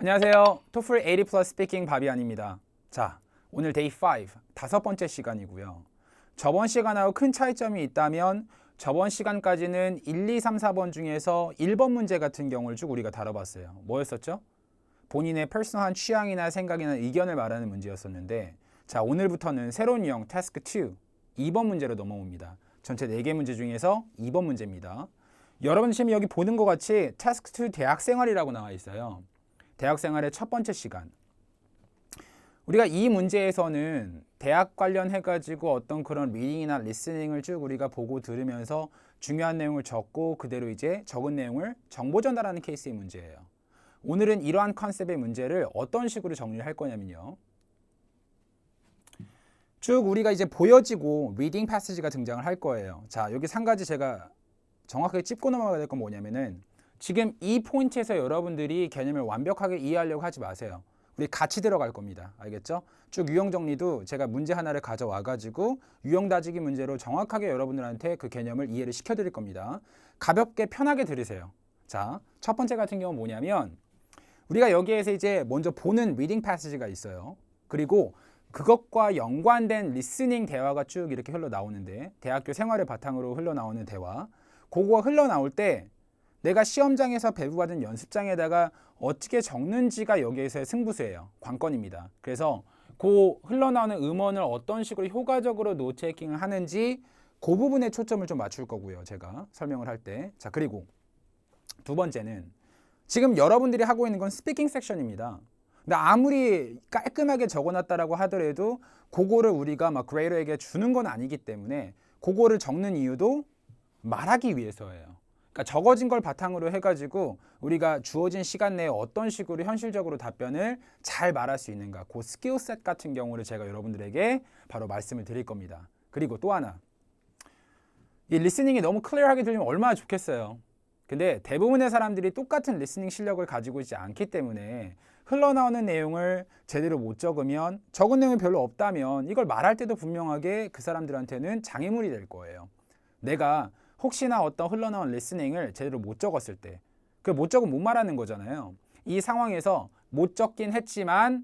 안녕하세요. 토플 80 플러스 스피킹 바비안입니다. 자, 오늘 데이 5, 다섯 번째 시간이고요. 저번 시간하고 큰 차이점이 있다면 저번 시간까지는 1, 2, 3, 4번 중에서 1번 문제 같은 경우를 쭉 우리가 다뤄봤어요. 뭐였었죠? 본인의 퍼스널한 취향이나 생각이나 의견을 말하는 문제였었는데, 자, 오늘부터는 새로운 유형 태스크 2, 2번 문제로 넘어옵니다. 전체 4개 문제 중에서 2번 문제입니다. 여러분 지금 여기 보는 것 같이 태스크 2 대학생활이라고 나와 있어요. 대학생활의 첫 번째 시간. 우리가 이 문제에서는 대학 관련해가지고 어떤 그런 리딩이나 리스닝을 쭉 우리가 보고 들으면서 중요한 내용을 적고 그대로 이제 적은 내용을 정보 전달하는 케이스의 문제예요. 오늘은 이러한 컨셉의 문제를 어떤 식으로 정리를 할 거냐면요. 쭉 우리가 이제 보여지고 리딩 패시지가 등장을 할 거예요. 자, 여기 한 가지 제가 정확하게 짚고 넘어가야 될 건 뭐냐면은 지금 이 포인트에서 여러분들이 개념을 완벽하게 이해하려고 하지 마세요. 우리 같이 들어갈 겁니다. 알겠죠? 쭉 유형 정리도 제가 문제 하나를 가져와 가지고 유형 다지기 문제로 정확하게 여러분들한테 그 개념을 이해를 시켜드릴 겁니다. 가볍게 편하게 들으세요. 자, 첫 번째 같은 경우는 뭐냐면 우리가 여기에서 이제 먼저 보는 리딩 패시지가 있어요. 그리고 그것과 연관된 리스닝 대화가 쭉 이렇게 흘러나오는데 대학교 생활을 바탕으로 흘러나오는 대화 그거가 흘러나올 때 내가 시험장에서 배부받은 연습장에다가 어떻게 적는지가 여기에서의 승부수예요. 관건입니다. 그래서 그 흘러나오는 음원을 어떤 식으로 효과적으로 노트테이킹을 하는지 그 부분에 초점을 좀 맞출 거고요. 제가 설명을 할 때. 자, 그리고 두 번째는 지금 여러분들이 하고 있는 건 스피킹 섹션입니다. 근데 아무리 깔끔하게 적어놨다라고 하더라도 그거를 우리가 막 그레이더에게 주는 건 아니기 때문에 그거를 적는 이유도 말하기 위해서예요. 그러니까 적어진 걸 바탕으로 해가지고 우리가 주어진 시간 내에 어떤 식으로 현실적으로 답변을 잘 말할 수 있는가 그 스킬셋 같은 경우를 제가 여러분들에게 바로 말씀을 드릴 겁니다. 그리고 또 하나 이 리스닝이 너무 클리어하게 들리면 얼마나 좋겠어요. 근데 대부분의 사람들이 똑같은 리스닝 실력을 가지고 있지 않기 때문에 흘러나오는 내용을 제대로 못 적으면 적은 내용이 별로 없다면 이걸 말할 때도 분명하게 그 사람들한테는 장애물이 될 거예요. 내가 혹시나 어떤 흘러나온 리스닝을 제대로 못 적었을 때 그 못 적으면 못 말하는 거잖아요. 이 상황에서 못 적긴 했지만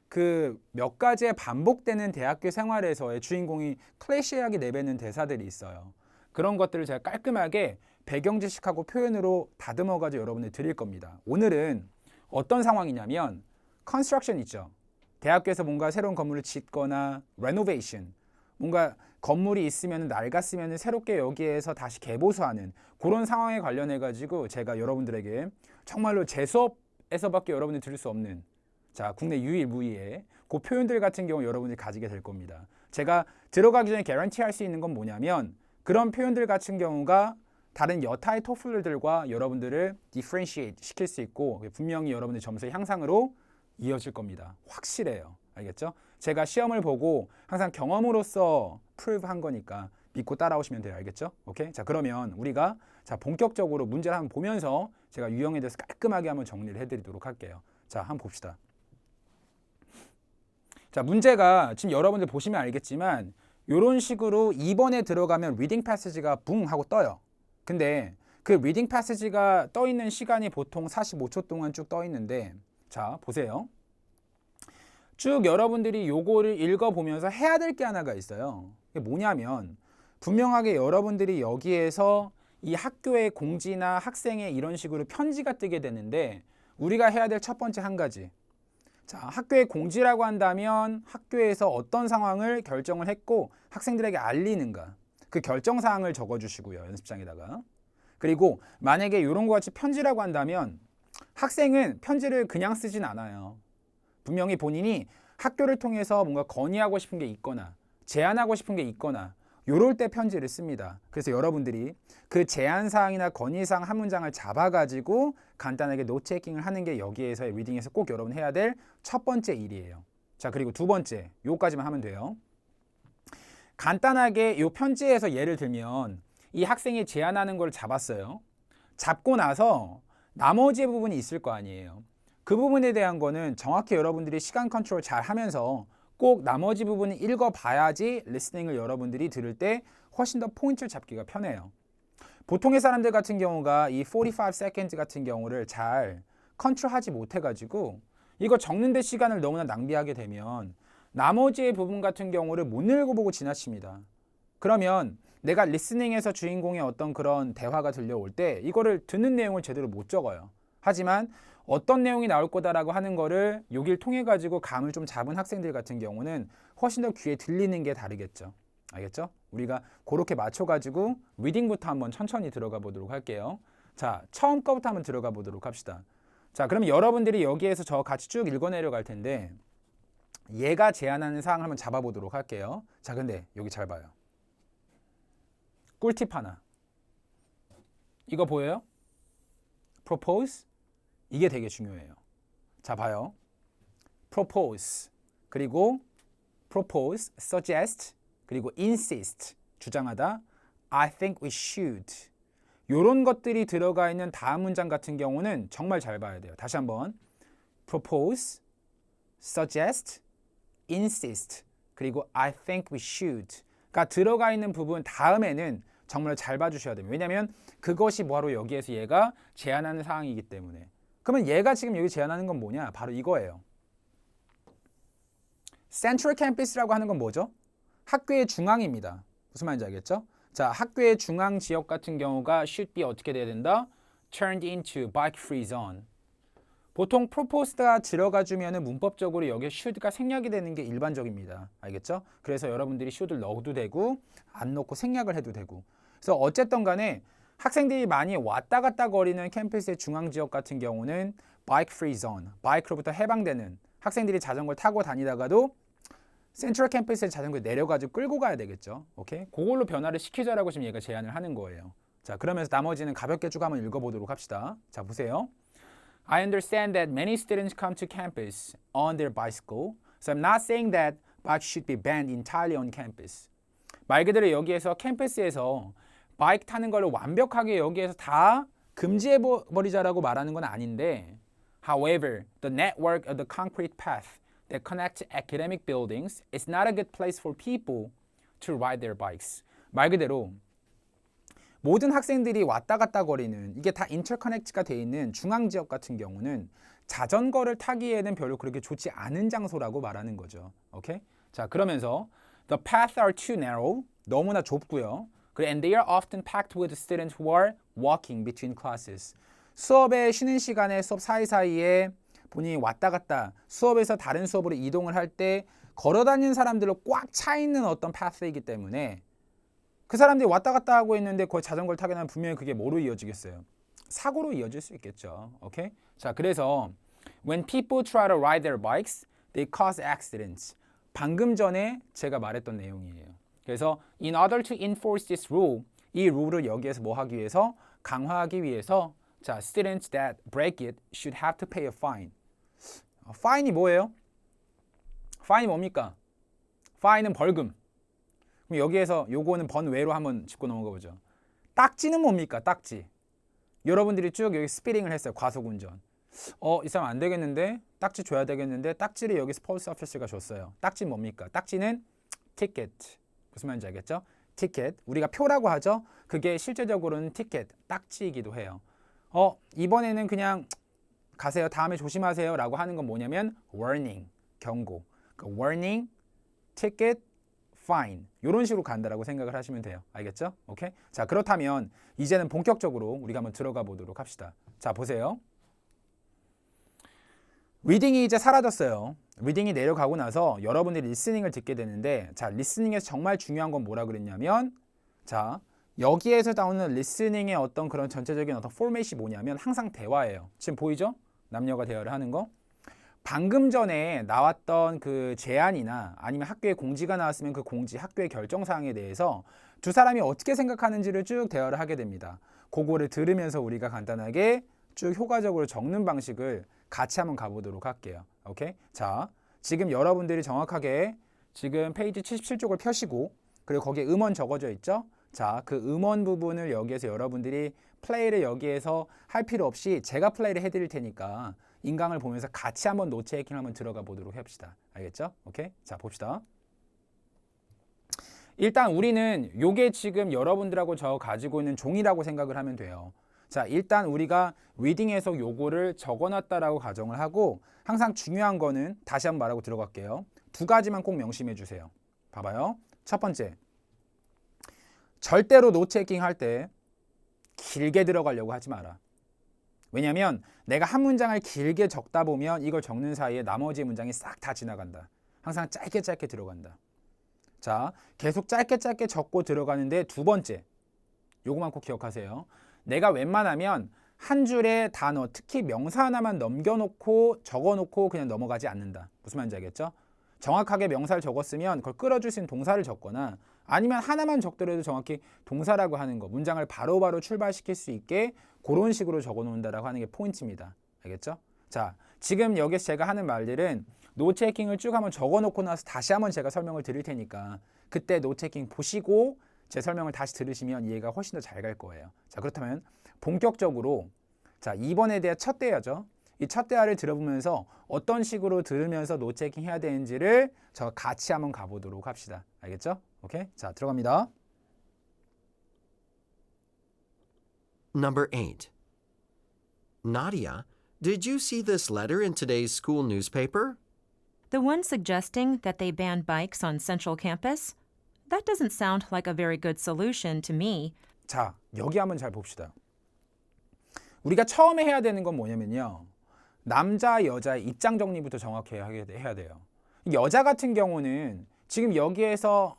그 몇 가지의 반복되는 대학교 생활에서의 주인공이 클래시하게 내뱉는 대사들이 있어요. 그런 것들을 제가 깔끔하게 배경 지식하고 표현으로 다듬어가지고 여러분들 드릴 겁니다. 오늘은 어떤 상황이냐면 컨스트럭션 있죠. 대학교에서 뭔가 새로운 건물을 짓거나 레노베이션 뭔가 건물이 있으면 낡았으면 새롭게 여기에서 다시 개보수하는 그런 상황에 관련해 가지고 제가 여러분들에게 정말로 제 수업에서밖에 여러분들이 들을 수 없는 자 국내 유일무이의 그 표현들 같은 경우 여러분들이 가지게 될 겁니다. 제가 들어가기 전에 개런티 할 수 있는 건 뭐냐면 그런 표현들 같은 경우가 다른 여타의 토플들과 여러분들을 디퍼런시에이트 시킬 수 있고 분명히 여러분의 점수의 향상으로 이어질 겁니다. 확실해요. 알겠죠? 제가 시험을 보고 항상 경험으로서 프루브 한 거니까 믿고 따라오시면 돼요. 알겠죠? 오케이? 자, 그러면 우리가 자, 본격적으로 문제를 한번 보면서 제가 유형에 대해서 깔끔하게 한번 정리를 해드리도록 할게요. 자, 한번 봅시다. 자, 문제가 지금 여러분들 보시면 알겠지만 이런 식으로 2번에 들어가면 리딩 패시지가 붕 하고 떠요. 근데 그 리딩 패시지가 떠 있는 시간이 보통 45초 동안 쭉 떠 있는데 자, 보세요. 쭉 여러분들이 요거를 읽어보면서 해야 될 게 하나가 있어요. 그게 뭐냐면 분명하게 여러분들이 여기에서 이 학교의 공지나 학생의 이런 식으로 편지가 뜨게 되는데 우리가 해야 될 첫 번째 한 가지. 자, 학교의 공지라고 한다면 학교에서 어떤 상황을 결정을 했고 학생들에게 알리는가. 그 결정사항을 적어주시고요. 연습장에다가. 그리고 만약에 이런 것 같이 편지라고 한다면 학생은 편지를 그냥 쓰진 않아요. 분명히 본인이 학교를 통해서 뭔가 건의하고 싶은 게 있거나 제안하고 싶은 게 있거나 요럴 때 편지를 씁니다. 그래서 여러분들이 그 제안사항이나 건의사항 한 문장을 잡아가지고 간단하게 노트테이킹을 하는 게 여기에서의 리딩에서 꼭 여러분 해야 될 첫 번째 일이에요. 자, 그리고 두 번째 요까지만 하면 돼요. 간단하게 요 편지에서 예를 들면 이 학생이 제안하는 걸 잡았어요. 잡고 나서 나머지 부분이 있을 거 아니에요. 그 부분에 대한 거는 정확히 여러분들이 시간 컨트롤 잘 하면서 꼭 나머지 부분을 읽어봐야지 리스닝을 여러분들이 들을 때 훨씬 더 포인트를 잡기가 편해요. 보통의 사람들 같은 경우가 이 45 seconds 같은 경우를 잘 컨트롤하지 못해가지고 이거 적는데 시간을 너무나 낭비하게 되면 나머지의 부분 같은 경우를 못 읽어보고 지나칩니다. 그러면 내가 리스닝에서 주인공의 어떤 그런 대화가 들려올 때 이거를 듣는 내용을 제대로 못 적어요. 하지만 어떤 내용이 나올 거다라고 하는 거를 여기를 통해 가지고 감을 좀 잡은 학생들 같은 경우는 훨씬 더 귀에 들리는 게 다르겠죠. 알겠죠? 우리가 그렇게 맞춰 가지고 리딩부터 한번 천천히 들어가 보도록 할게요. 자, 처음 거부터 한번 들어가 보도록 합시다. 자, 그럼 여러분들이 여기에서 저 같이 쭉 읽어 내려갈 텐데 얘가 제안하는 사항을 한번 잡아 보도록 할게요. 자, 근데 여기 잘 봐요. 꿀팁 하나. 이거 보여요? propose. 이게 되게 중요해요. 자, 봐요. propose. 그리고 propose, suggest, 그리고 insist. 주장하다. I think we should. 요런 것들이 들어가 있는 다음 문장 같은 경우는 정말 잘 봐야 돼요. 다시 한번. propose, suggest, insist. 그리고 I think we should.가 들어가 있는 부분 다음에는 정말 잘 봐주셔야 됩니다. 왜냐하면 그것이 바로 여기에서 얘가 제안하는 사항이기 때문에. 그러면 얘가 지금 여기 제안하는 건 뭐냐? 바로 이거예요. Central Campus라고 하는 건 뭐죠? 학교의 중앙입니다. 무슨 말인지 알겠죠? 자, 학교의 중앙 지역 같은 경우가 should be 어떻게 돼야 된다? Turned into bike free zone. 보통 proposed가 들어가주면 문법적으로 여기에 should가 생략이 되는 게 일반적입니다. 알겠죠? 그래서 여러분들이 should를 넣어도 되고 안 넣고 생략을 해도 되고. 그래서 어쨌든 간에 학생들이 많이 왔다 갔다 거리는 캠퍼스의 중앙 지역 같은 경우는 bike free zone, 바이크로부터 해방되는 학생들이 자전거를 타고 다니다가도 센트럴 캠퍼스에 자전거를 내려가지고 끌고 가야 되겠죠. 오케이? 그걸로 변화를 시키자라고 지금 얘가 제안을 하는 거예요. 자, 그러면서 나머지는 가볍게 쭉 한번 읽어보도록 합시다. 자, 보세요. I understand that many students come to campus on their bicycle, so I'm not saying that bikes should be banned entirely on campus. 말 그대로 여기에서 캠퍼스에서 바이크 타는 걸 완벽하게 여기에서 다 금지해버리자라고 말하는 건 아닌데 However, the network of the concrete path that connects academic buildings is not a good place for people to ride their bikes. 말 그대로 모든 학생들이 왔다 갔다 거리는 이게 다 인터커넥트가 돼 있는 중앙 지역 같은 경우는 자전거를 타기에는 별로 그렇게 좋지 않은 장소라고 말하는 거죠. 오케이? 자, 그러면서 the paths are too narrow. 너무나 좁고요. And they are often packed with students who are walking between classes. 수업에 쉬는 시간에 수업 사이사이에 본인이 왔다 갔다 수업에서 다른 수업으로 이동을 할 때 걸어 다니는 사람들로 꽉 차 있는 어떤 파스이기 때문에 그 사람들이 왔다 갔다 하고 있는데 거기 자전거를 타게 되면 분명히 그게 뭐로 이어지겠어요? 사고로 이어질 수 있겠죠. 오케이? 자, 그래서 when people try to ride their bikes, they cause accidents. 방금 전에 제가 말했던 내용이에요. 그래서 in order to enforce this rule, 이 룰을 여기에서 뭐 하기 위해서? 강화하기 위해서 자, students that break it should have to pay a fine. fine이 뭐예요? fine이 뭡니까? fine은 벌금. 그럼 여기에서 요거는 번외로 한번 짚고 넘어가 보죠. 딱지는 뭡니까? 딱지. 여러분들이 쭉 여기 스피링을 했어요. 과속운전. 이 사람 안 되겠는데? 딱지 줘야 되겠는데? 딱지를 여기서 폴리스 오피서가 줬어요. 딱지 뭡니까? 딱지는 티켓. 무슨 말인지 알겠죠? 티켓. 우리가 표라고 하죠? 그게 실제적으로는 티켓, 딱지이기도 해요. 이번에는 그냥 가세요. 다음에 조심하세요. 라고 하는 건 뭐냐면 warning, 경고. 그러니까 warning, ticket, fine. 이런 식으로 간다라고 생각을 하시면 돼요. 알겠죠? 오케이? 자, 그렇다면 이제는 본격적으로 우리가 한번 들어가 보도록 합시다. 자, 보세요. 리딩이 이제 사라졌어요. 리딩이 내려가고 나서 여러분들이 리스닝을 듣게 되는데 자, 리스닝에서 정말 중요한 건 뭐라 그랬냐면 자, 여기에서 나오는 리스닝의 어떤 그런 전체적인 어떤 포맷이 뭐냐면 항상 대화예요. 지금 보이죠? 남녀가 대화를 하는 거. 방금 전에 나왔던 그 제안이나 아니면 학교에 공지가 나왔으면 그 공지, 학교의 결정사항에 대해서 두 사람이 어떻게 생각하는지를 쭉 대화를 하게 됩니다. 그거를 들으면서 우리가 간단하게 쭉 효과적으로 적는 방식을 같이 한번 가보도록 할게요. 오케이? 자, 지금 여러분들이 정확하게 지금 페이지 77쪽을 펴시고 그리고 거기에 음원 적어져 있죠? 자, 그 음원 부분을 여기에서 여러분들이 플레이를 여기에서 할 필요 없이 제가 플레이를 해드릴 테니까 인강을 보면서 같이 한번 노트 테이킹 한번 들어가 보도록 합시다. 알겠죠? 오케이? 자, 봅시다. 일단 우리는 요게 지금 여러분들하고 저 가지고 있는 종이라고 생각을 하면 돼요. 자, 일단 우리가 리딩에서 요거를 적어놨다라고 가정을 하고 항상 중요한 거는 다시 한번 말하고 들어갈게요. 두 가지만 꼭 명심해 주세요. 봐봐요. 첫 번째, 절대로 노트테이킹 할 때 길게 들어가려고 하지 마라. 왜냐면 내가 한 문장을 길게 적다 보면 이걸 적는 사이에 나머지 문장이 싹 다 지나간다. 항상 짧게 짧게 들어간다. 자, 계속 짧게 짧게 적고 들어가는데 두 번째, 요거만 꼭 기억하세요. 내가 웬만하면 한 줄의 단어, 특히 명사 하나만 넘겨놓고 적어놓고 그냥 넘어가지 않는다. 무슨 말인지 알겠죠? 정확하게 명사를 적었으면 그걸 끌어줄 수 있는 동사를 적거나 아니면 하나만 적더라도 정확히 동사라고 하는 거, 문장을 바로바로 출발시킬 수 있게 그런 식으로 적어놓는다라고 하는 게 포인트입니다. 알겠죠? 자, 지금 여기서 제가 하는 말들은 노트테이킹을 쭉 한번 적어놓고 나서 다시 한번 제가 설명을 드릴 테니까 그때 노트테이킹 보시고 제 설명을 다시 들으시면 이해가 훨씬 더 잘 갈 거예요. 자, 그렇다면 본격적으로 자, 2번에 대한 첫 대화죠. 이 첫 대화를 들어보면서 어떤 식으로 들으면서 노트테이킹 해야 되는지를 저 같이 한번 가보도록 합시다. 알겠죠? 오케이? 자, 들어갑니다. Number 8. Nadia, did you see this letter in today's school newspaper? The one suggesting that they ban bikes on Central Campus? That doesn't sound like a very good solution to me. 자, 여기 한번 잘 봅시다. 우리가 처음에 해야 되는 건 뭐냐면요. 남자, 여자의 입장 정리부터 정확히 해야 돼요. 여자 같은 경우는 지금 여기에서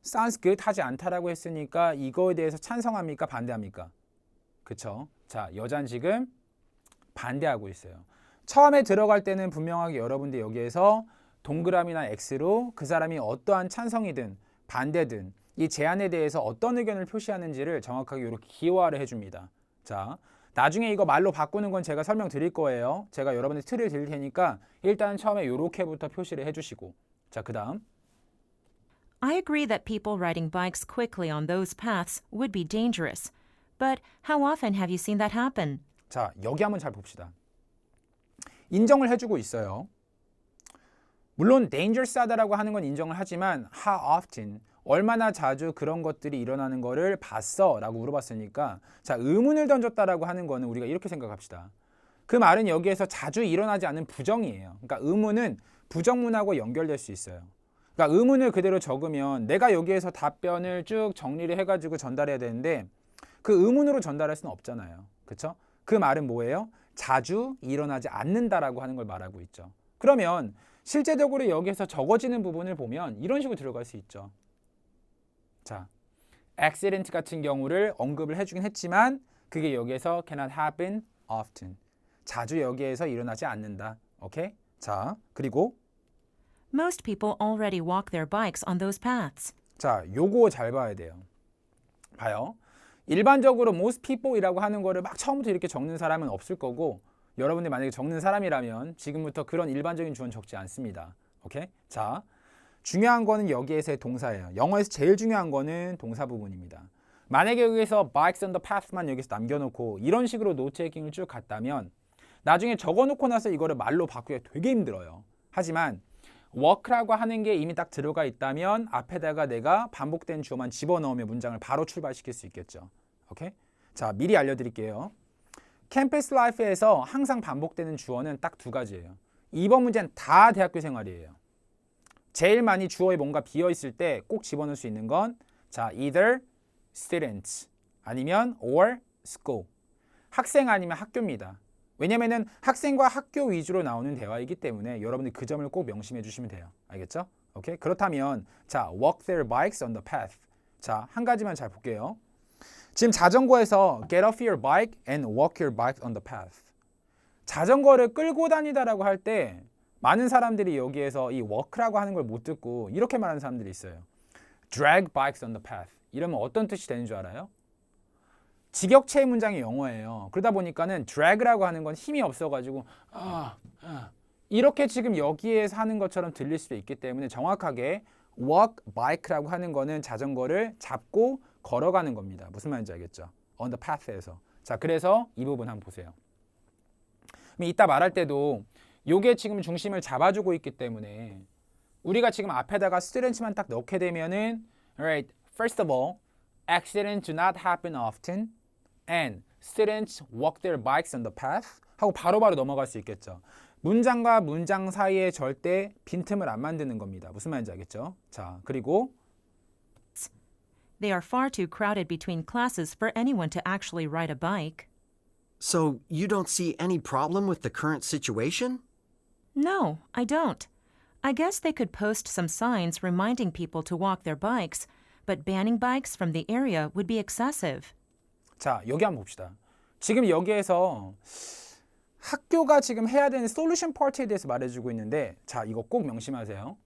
sounds good 하지 않다라고 했으니까 이거에 대해서 찬성합니까? 반대합니까? 그쵸? 자, 여자는 지금 반대하고 있어요. 처음에 들어갈 때는 분명하게 여러분들 여기에서 동그라미나 X로 그 사람이 어떠한 찬성이든 반대든 이 제안에 대해서 어떤 의견을 표시하는지를 정확하게 이렇게 기호화를 해줍니다. 자, 나중에 이거 말로 바꾸는 건 제가 설명드릴 거예요. 제가 여러분들 틀을 드릴 테니까 일단 처음에 이렇게부터 표시를 해주시고 자, 그 다음 I agree that people riding bikes quickly on those paths would be dangerous. But how often have you seen that happen? 자, 여기 한번 잘 봅시다. 인정을 해주고 있어요. 물론 dangerous하다라고 하는 건 인정을 하지만 how often, 얼마나 자주 그런 것들이 일어나는 거를 봤어? 라고 물어봤으니까 자, 의문을 던졌다라고 하는 거는 우리가 이렇게 생각합시다. 그 말은 여기에서 자주 일어나지 않은 부정이에요. 그러니까 의문은 부정문하고 연결될 수 있어요. 그러니까 의문을 그대로 적으면 내가 여기에서 답변을 쭉 정리를 해가지고 전달해야 되는데 그 의문으로 전달할 수는 없잖아요. 그렇죠? 그 말은 뭐예요? 자주 일어나지 않는다라고 하는 걸 말하고 있죠. 그러면 실제적으로 여기에서 적어지는 부분을 보면 이런 식으로 들어갈 수 있죠. 자, accident 같은 경우를 언급을 해주긴 했지만 그게 여기에서 cannot happen often. 자주 여기에서 일어나지 않는다. 오케이? 자, 그리고 Most people already walk their bikes on those paths. 자, 요거 잘 봐야 돼요. 봐요. 일반적으로 most people이라고 하는 거를 막 처음부터 이렇게 적는 사람은 없을 거고 여러분들이 만약에 적는 사람이라면 지금부터 그런 일반적인 주어는 적지 않습니다. 오케이? 자, 중요한 거는 여기에서의 동사예요. 영어에서 제일 중요한 거는 동사 부분입니다. 만약에 여기서 bikes on the path만 여기서 남겨놓고 이런 식으로 노트테이킹을 쭉 갔다면 나중에 적어놓고 나서 이거를 말로 바꾸기가 되게 힘들어요. 하지만 work라고 하는 게 이미 딱 들어가 있다면 앞에다가 내가 반복된 주어만 집어넣으면 문장을 바로 출발시킬 수 있겠죠. 오케이? 자, 미리 알려드릴게요. 캠퍼스 라이프에서 항상 반복되는 주어는 딱 두 가지예요. 이번 문제는 다 대학교 생활이에요. 제일 많이 주어에 뭔가 비어있을 때 꼭 집어넣을 수 있는 건 자, either students 아니면 or school. 학생 아니면 학교입니다. 왜냐면은 학생과 학교 위주로 나오는 대화이기 때문에 여러분들 그 점을 꼭 명심해 주시면 돼요. 알겠죠? 오케이? 그렇다면 자, walk their bikes on the path. 자, 한 가지만 잘 볼게요. 지금 자전거에서 get off your bike and walk your bike on the path. 자전거를 끌고 다니다라고 할 때 많은 사람들이 여기에서 이 walk라고 하는 걸 못 듣고 이렇게 말하는 사람들이 있어요. drag bikes on the path. 이러면 어떤 뜻이 되는 줄 알아요? 직역체의 문장이 영어예요. 그러다 보니까는 drag라고 하는 건 힘이 없어가지고 이렇게 지금 여기에서 하는 것처럼 들릴 수도 있기 때문에 정확하게 walk, bike라고 하는 거는 자전거를 잡고 걸어가는 겁니다. 무슨 말인지 알겠죠? on the path에서. 자, 그래서 이 부분 한번 보세요. 이따 말할 때도 요게 지금 중심을 잡아주고 있기 때문에 우리가 지금 앞에다가 students만 딱 넣게 되면은 alright, first of all, accidents do not happen often and students walk their bikes on the path 하고 바로바로 넘어갈 수 있겠죠. 문장과 문장 사이에 절대 빈틈을 안 만드는 겁니다. 무슨 말인지 알겠죠? 자, 그리고 They are far too crowded between classes for anyone to actually ride a bike. So you don't see any problem with the current situation? No, I don't. I guess they could post some signs reminding people to walk their bikes, but banning bikes from the area would be excessive. 자, 여기 한번 봅시다. 지금 여기에서 학교가 지금 해야 되는 솔루션 파트에 대해서 말해주고 있는데 자, 이거 꼭 명심하세요.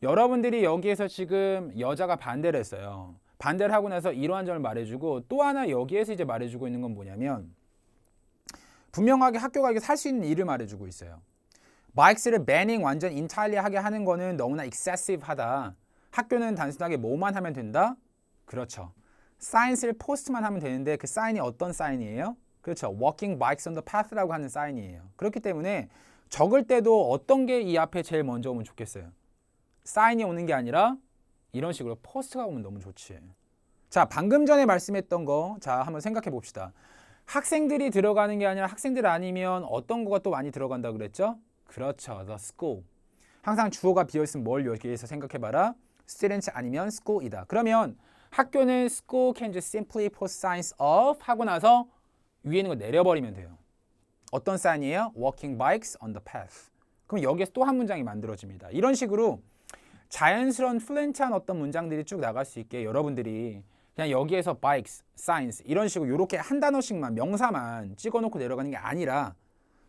여러분들이 여기에서 지금 여자가 반대를 했어요. 반대를 하고 나서 이러한 점을 말해주고 또 하나 여기에서 이제 말해주고 있는 건 뭐냐면 분명하게 학교가 살 수 있는 일을 말해주고 있어요. 바이크스를 banning 완전 entirely 하게 하는 거는 너무나 excessive 하다. 학교는 단순하게 뭐만 하면 된다? 그렇죠. 사인을 포스트만 하면 되는데 그 사인이 어떤 사인이에요? 그렇죠. Walking bikes on the path라고 하는 사인이에요. 그렇기 때문에 적을 때도 어떤 게 이 앞에 제일 먼저 오면 좋겠어요? 사인이 오는 게 아니라 이런 식으로 포스트가 오면 너무 좋지. 자, 방금 전에 말씀했던 거 자, 한번 생각해 봅시다. 학생들이 들어가는 게 아니라 학생들 아니면 어떤 거가 또 많이 들어간다 그랬죠? 그렇죠. The school. 항상 주어가 비어있으면 뭘 여기에서 생각해봐라. students 아니면 school이다. 그러면 학교는 school can just simply post signs of 하고 나서 위에 있는 거 내려버리면 돼요. 어떤 사인이에요? Walking bikes on the path. 그럼 여기에서 또 한 문장이 만들어집니다. 이런 식으로 자연스러운 플루언트한 어떤 문장들이 쭉 나갈 수 있게 여러분들이 그냥 여기에서 bikes, signs 이런 식으로 이렇게 한 단어씩만 명사만 찍어놓고 내려가는 게 아니라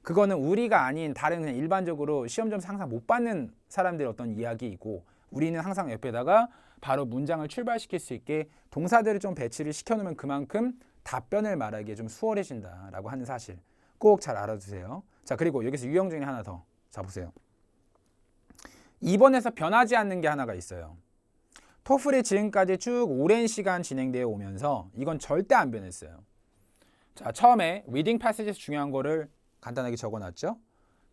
그거는 우리가 아닌 다른 그냥 일반적으로 시험 점수 항상 못 받는 사람들의 어떤 이야기이고 우리는 항상 옆에다가 바로 문장을 출발시킬 수 있게 동사들을 좀 배치를 시켜놓으면 그만큼 답변을 말하기에 좀 수월해진다라고 하는 사실 꼭 잘 알아두세요. 자, 그리고 여기서 유형 중에 하나 더. 자, 보세요. 2번에서 변하지 않는 게 하나가 있어요. 토플이 지금까지 쭉 오랜 시간 진행되어 오면서 이건 절대 안 변했어요. 자, 처음에 리딩 패시지에서 중요한 거를 간단하게 적어놨죠.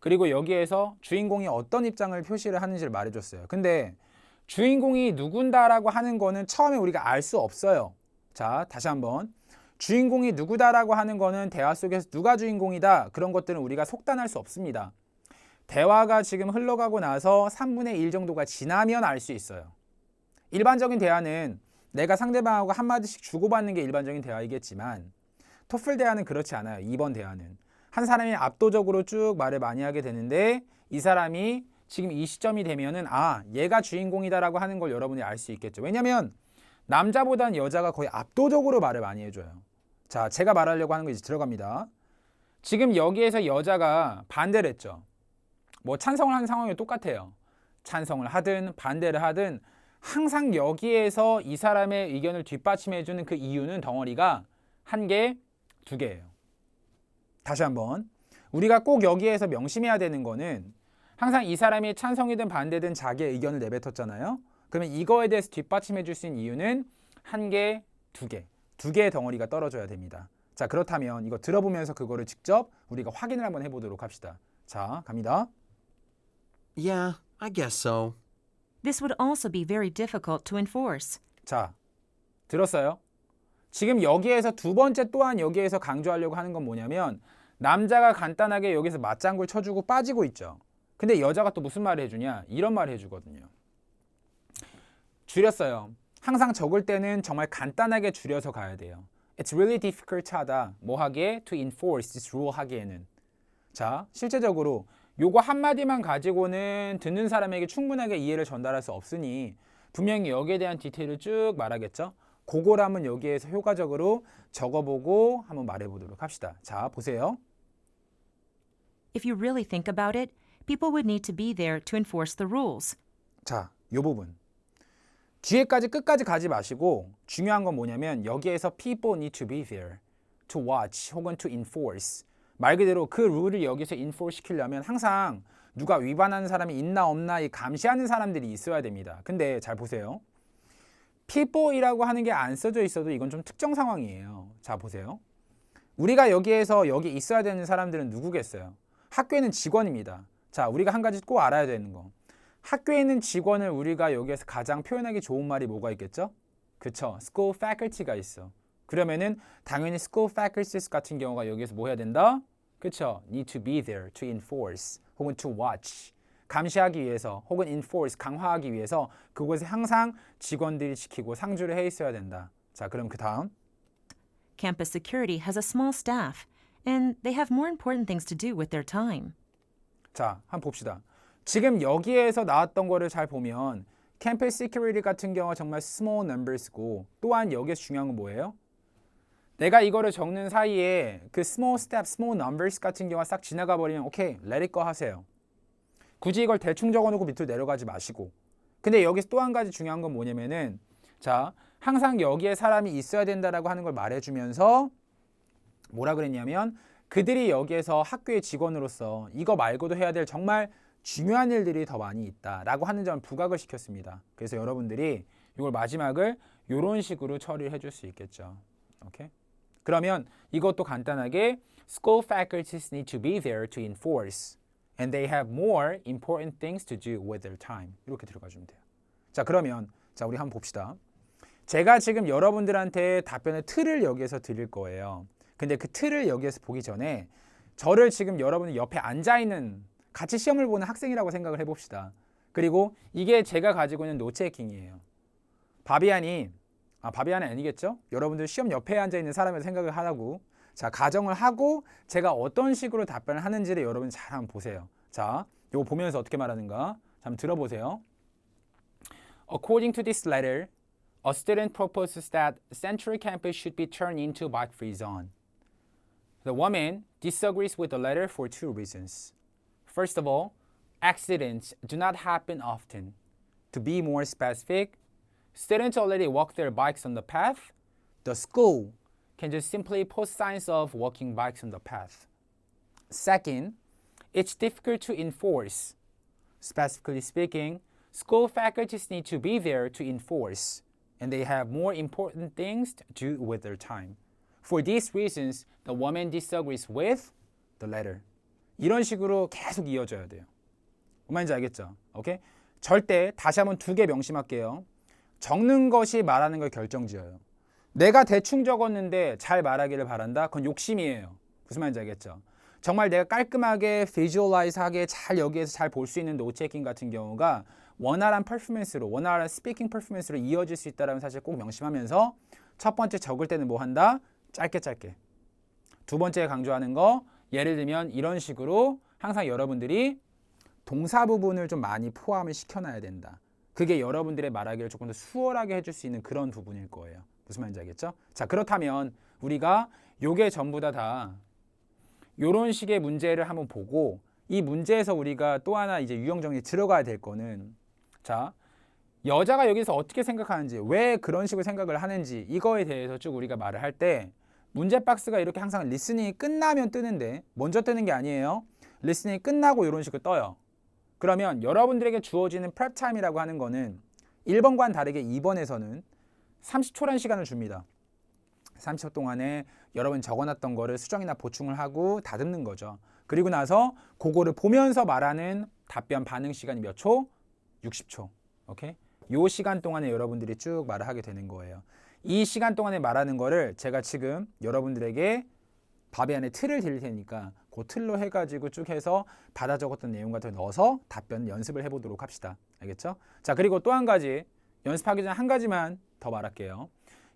그리고 여기에서 주인공이 어떤 입장을 표시를 하는지를 말해줬어요. 근데 주인공이 누군다라고 하는 거는 처음에 우리가 알 수 없어요. 자, 다시 한번. 주인공이 누구다라고 하는 거는 대화 속에서 누가 주인공이다 그런 것들은 우리가 속단할 수 없습니다. 대화가 지금 흘러가고 나서 3분의 1 정도가 지나면 알 수 있어요. 일반적인 대화는 내가 상대방하고 한마디씩 주고받는 게 일반적인 대화이겠지만 토플 대화는 그렇지 않아요. 2번 대화는. 한 사람이 압도적으로 쭉 말을 많이 하게 되는데 이 사람이 지금 이 시점이 되면은 아, 얘가 주인공이다라고 하는 걸 여러분이 알 수 있겠죠. 왜냐면 남자보다는 여자가 거의 압도적으로 말을 많이 해줘요. 자, 제가 말하려고 하는 거 이제 들어갑니다. 지금 여기에서 여자가 반대를 했죠. 뭐 찬성을 하는 상황이 똑같아요. 찬성을 하든 반대를 하든 항상 여기에서 이 사람의 의견을 뒷받침해주는 그 이유는 덩어리가 한 개, 두 개예요. 다시 한번 우리가 꼭 여기에서 명심해야 되는 거는 항상 이 사람이 찬성이든 반대든 자기의 의견을 내뱉었잖아요. 그러면 이거에 대해서 뒷받침해 줄 수 있는 이유는 한 개, 두 개의 덩어리가 떨어져야 됩니다. 자, 그렇다면 이거 들어보면서 그거를 직접 우리가 확인을 한번 해보도록 합시다. 자, 갑니다. Yeah, I guess so. This would also be very difficult to enforce. 자, 들었어요? 지금 여기에서 두 번째 또한 여기에서 강조하려고 하는 건 뭐냐면 남자가 간단하게 여기서 맞장구를 쳐주고 빠지고 있죠. 근데 여자가 또 무슨 말을 해주냐? 이런 말을 해주거든요. 줄였어요. 항상 적을 때는 정말 간단하게 줄여서 가야 돼요. It's really difficult 하다. 뭐 하기에? To enforce this rule 하기에는. 자, 실제적으로 요거 한마디만 가지고는 듣는 사람에게 충분하게 이해를 전달할 수 없으니 분명히 여기에 대한 디테일을 쭉 말하겠죠. 그걸 한번 여기에서 효과적으로 적어보고 한번 말해보도록 합시다. 자, 보세요. If you really think about it, people would need to be there to enforce the rules. 자, 요 부분. 뒤에까지 끝까지 가지 마시고 중요한 건 뭐냐면 여기에서 people need to be there to watch 혹은 to enforce 말 그대로 그 룰을 여기서 enforce 시키려면 항상 누가 위반하는 사람이 있나 없나 이 감시하는 사람들이 있어야 됩니다. 근데 잘 보세요. people이라고 하는 게 안 써져 있어도 이건 좀 특정 상황이에요. 자, 보세요. 우리가 여기에서 여기 있어야 되는 사람들은 누구겠어요? 학교에는 직원입니다. 자, 우리가 한 가지 꼭 알아야 되는 거. 학교에 있는 직원을 우리가 여기에서 가장 표현하기 좋은 말이 뭐가 있겠죠? 그쵸? School faculty가 있어. 그러면은 당연히 school faculties 같은 경우가 여기에서 뭐 해야 된다? 그쵸? need to be there to enforce 혹은 to watch 감시하기 위해서 혹은 enforce 강화하기 위해서 그곳에 항상 직원들이 지키고 상주를 해 있어야 된다. 자, 그럼 그 다음 Campus security has a small staff, and they have more important things to do with their time. 자, 한번 봅시다. 지금 여기에서 나왔던 거를 잘 보면 캠퍼스 시큐리티 같은 경우가 정말 small numbers고 또한 여기에서 중요한 건 뭐예요? 내가 이거를 적는 사이에 그 small step, small numbers 같은 경우가 싹 지나가 버리면 오케이, let it go 하세요. 굳이 이걸 대충 적어놓고 밑으로 내려가지 마시고. 근데 여기서 또 한 가지 중요한 건 뭐냐면은 자, 항상 여기에 사람이 있어야 된다라고 하는 걸 말해주면서 뭐라 그랬냐면 그들이 여기에서 학교의 직원으로서 이거 말고도 해야 될 정말 중요한 일들이 더 많이 있다라고 하는 점을 부각을 시켰습니다. 그래서 여러분들이 이걸 마지막을 이런 식으로 처리를 해줄 수 있겠죠. 오케이? 그러면 이것도 간단하게 School faculties need to be there to enforce and they have more important things to do with their time. 이렇게 들어가주면 돼요. 자, 그러면 자, 우리 한번 봅시다. 제가 지금 여러분들한테 답변의 틀을 여기에서 드릴 거예요. 근데 그 틀을 여기에서 보기 전에 저를 지금 여러분 옆에 앉아있는 같이 시험을 보는 학생이라고 생각을 해봅시다. 그리고 이게 제가 가지고 있는 노트테이킹이에요. 바비안이 아니겠죠? 여러분들 시험 옆에 앉아있는 사람에서 생각을 하라고. 자, 가정을 하고 제가 어떤 식으로 답변을 하는지를 여러분 잘 한번 보세요. 자, 이거 보면서 어떻게 말하는가? 한번 들어보세요. According to this letter, a student proposes that Central Campus should be turned into bike-free zone. The woman disagrees with the letter for two reasons. First of all, accidents do not happen often. To be more specific, students already walk their bikes on the path. The school can just simply post signs of walking bikes on the path. Second, it's difficult to enforce. Specifically speaking, school faculties need to be there to enforce, and they have more important things to do with their time. For these reasons, the woman disagrees with the letter. 이런 식으로 계속 이어져야 돼요. 뭔 말인지 알겠죠? 오케이? 절대 다시 한번 두 개 명심할게요. 적는 것이 말하는 걸 결정지어요. 내가 대충 적었는데 잘 말하기를 바란다? 그건 욕심이에요. 무슨 말인지 알겠죠? 정말 내가 깔끔하게 visualize하게 잘 여기에서 잘 볼 수 있는 노트테이킹 같은 경우가 원활한 퍼포먼스로, 원활한 스피킹 퍼포먼스로 이어질 수 있다는 사실 꼭 명심하면서 첫 번째 적을 때는 뭐 한다? 짧게. 두 번째 강조하는 거, 예를 들면 이런 식으로 항상 여러분들이 동사 부분을 좀 많이 포함을 시켜놔야 된다. 그게 여러분들의 말하기를 조금 더 수월하게 해줄 수 있는 그런 부분일 거예요. 무슨 말인지 알겠죠? 자, 그렇다면 우리가 요게 전부 다 요런 식의 문제를 한번 보고 이 문제에서 우리가 또 하나 이제 유형 정리 들어가야 될 거는 자, 여자가 여기서 어떻게 생각하는지 왜 그런 식으로 생각을 하는지 이거에 대해서 쭉 우리가 말을 할 때 문제 박스가 이렇게 항상 리스닝이 끝나면 뜨는데 먼저 뜨는 게 아니에요. 리스닝이 끝나고 이런 식으로 떠요. 그러면 여러분들에게 주어지는 프랩 타임이라고 하는 거는 1번과는 다르게 2번에서는 30초라는 시간을 줍니다. 30초 동안에 여러분 적어놨던 거를 수정이나 보충을 하고 다듬는 거죠. 그리고 나서 그거를 보면서 말하는 답변 반응 시간이 몇 초? 60초. 오케이? 요 시간 동안에 여러분들이 쭉 말을 하게 되는 거예요. 이 시간 동안에 말하는 거를 제가 지금 여러분들에게 밥에 안에 틀을 드릴 테니까 그 틀로 해가지고 쭉 해서 받아 적었던 내용 같은 거 넣어서 답변 연습을 해보도록 합시다. 알겠죠? 자, 그리고 또 한 가지 연습하기 전에 한 가지만 더 말할게요.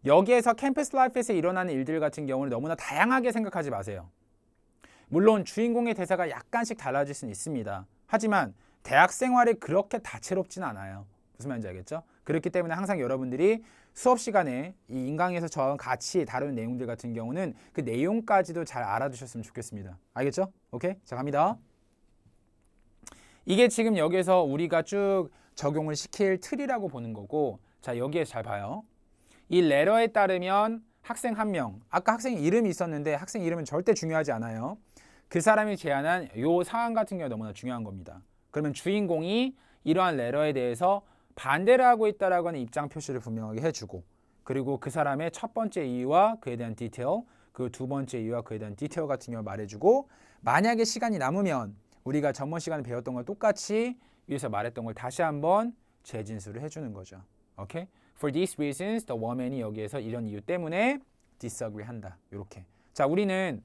여기에서 캠퍼스 라이프에서 일어나는 일들 같은 경우는 너무나 다양하게 생각하지 마세요. 물론 주인공의 대사가 약간씩 달라질 수는 있습니다. 하지만 대학 생활이 그렇게 다채롭진 않아요. 무슨 말인지 알겠죠? 그렇기 때문에 항상 여러분들이 수업 시간에 이 인강에서 저와 같이 다루는 내용들 같은 경우는 그 내용까지도 잘 알아두셨으면 좋겠습니다. 알겠죠? 오케이? 자, 갑니다. 이게 지금 여기에서 우리가 쭉 적용을 시킬 틀이라고 보는 거고, 자, 여기에 잘 봐요. 이 레터에 따르면 학생 한 명, 아까 학생 이름이 있었는데 학생 이름은 절대 중요하지 않아요. 그 사람이 제안한 요 사안 같은 경우가 너무나 중요한 겁니다. 그러면 주인공이 이러한 레터에 대해서 반대를 하고 있다라고 하는 입장 표시를 분명하게 해주고, 그리고 그 사람의 첫 번째 이유와 그에 대한 디테일, 그 두 번째 이유와 그에 대한 디테일 같은 경우를 말해주고, 만약에 시간이 남으면 우리가 전번 시간에 배웠던 걸 똑같이 위에서 말했던 걸 다시 한번 재진술을 해주는 거죠. 오케이? For these reasons, the woman이 여기에서 이런 이유 때문에 disagree 한다. 이렇게. 자, 우리는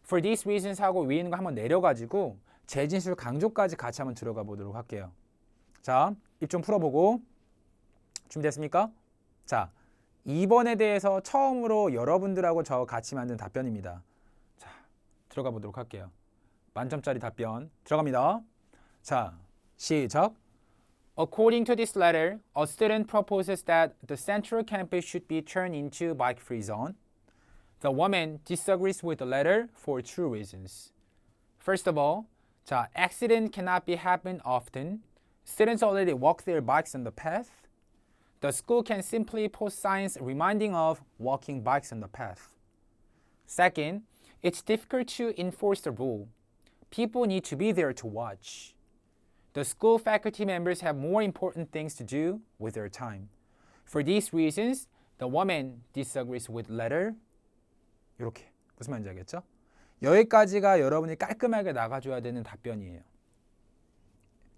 for these reasons 하고 위에 있는 거 한번 내려가지고 재진술 강조까지 같이 한번 들어가 보도록 할게요. 자, 입 좀 풀어보고 준비됐습니까? 자, 2번에 대해서 처음으로 여러분들하고 저 같이 만든 답변입니다. 자, 들어가 보도록 할게요. 만점짜리 답변 들어갑니다. 자, 시작. According to this letter, a student proposes that the central campus should be turned into bike-free zone. The woman disagrees with the letter for two reasons. First of all, 자, accident cannot be happen often. Students already walk their bikes on the path. The school can simply post signs reminding of walking bikes on the path. Second, it's difficult to enforce the rule. People need to be there to watch. The school faculty members have more important things to do with their time. For these reasons, the woman disagrees with letter. 이렇게 무슨 말인지 알겠죠? 여기까지가 여러분이 깔끔하게 나가줘야 되는 답변이에요.